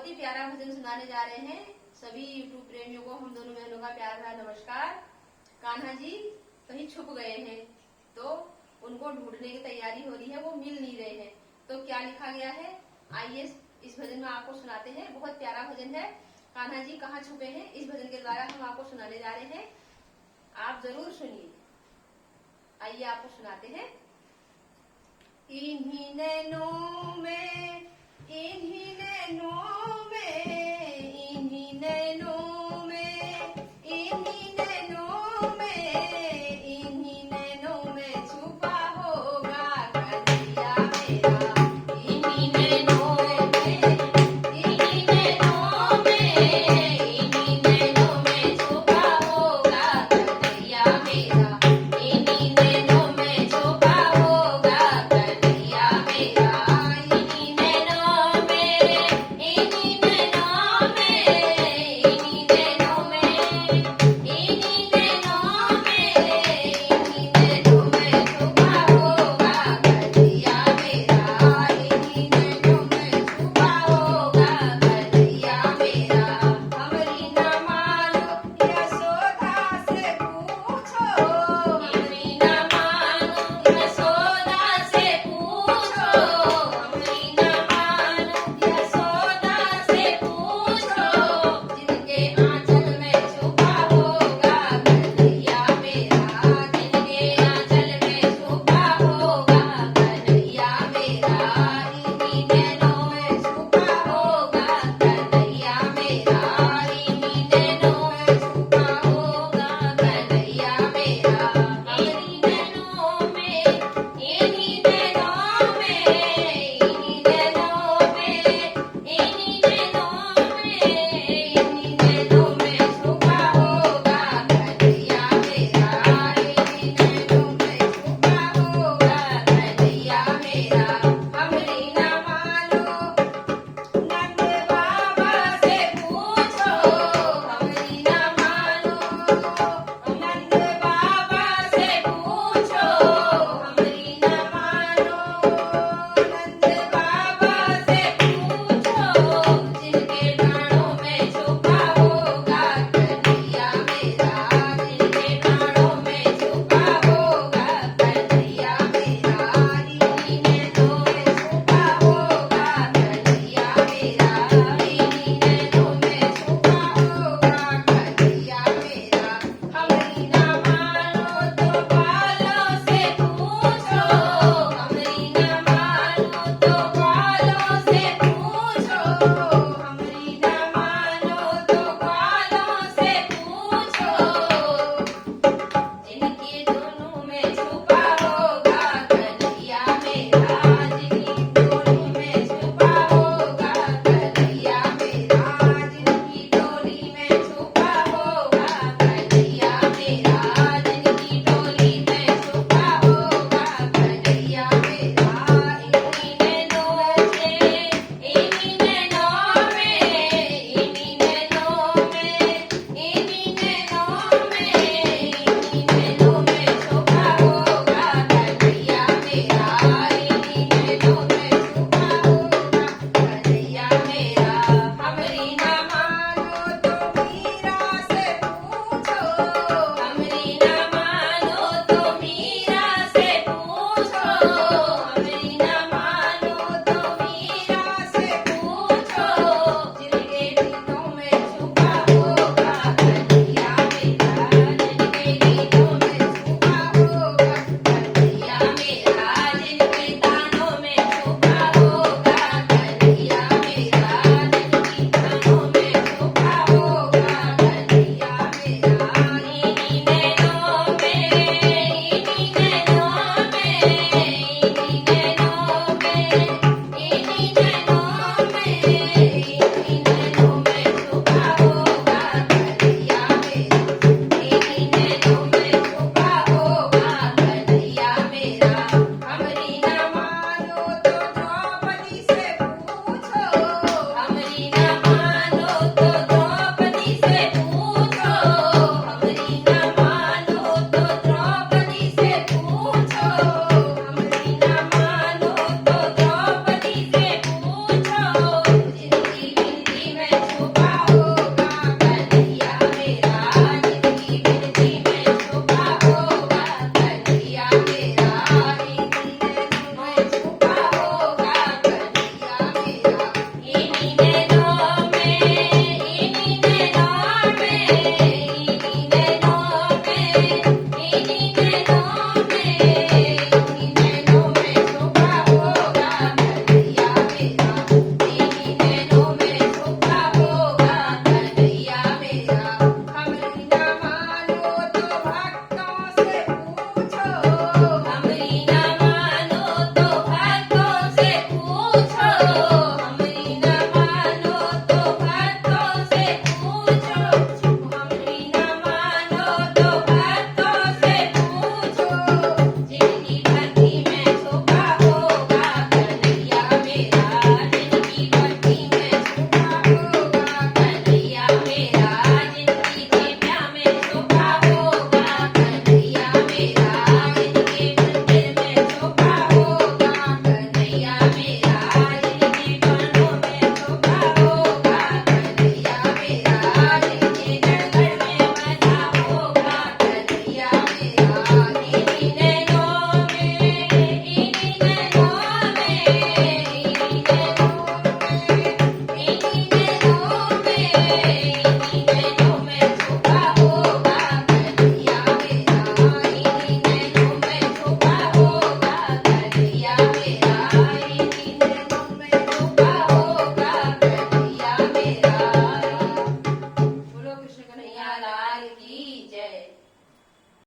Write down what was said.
बहुत ही प्यारा भजन सुनाने जा रहे हैं। सभी यूट्यूब प्रेमियों को हम दोनों बहनों का प्यार भरा नमस्कार। कान्हा जी कहीं छुप गए हैं तो उनको ढूंढने की तैयारी हो रही है, वो मिल नहीं रहे हैं। तो क्या लिखा गया है, आइए इस भजन में आपको सुनाते हैं। बहुत प्यारा भजन है। कान्हा जी कहाँ छुपे हैं, इस भजन के द्वारा हम आपको सुनाने जा रहे हैं। आप जरूर सुनिए। आइए आपको सुनाते हैं। इन्हीं नैनों में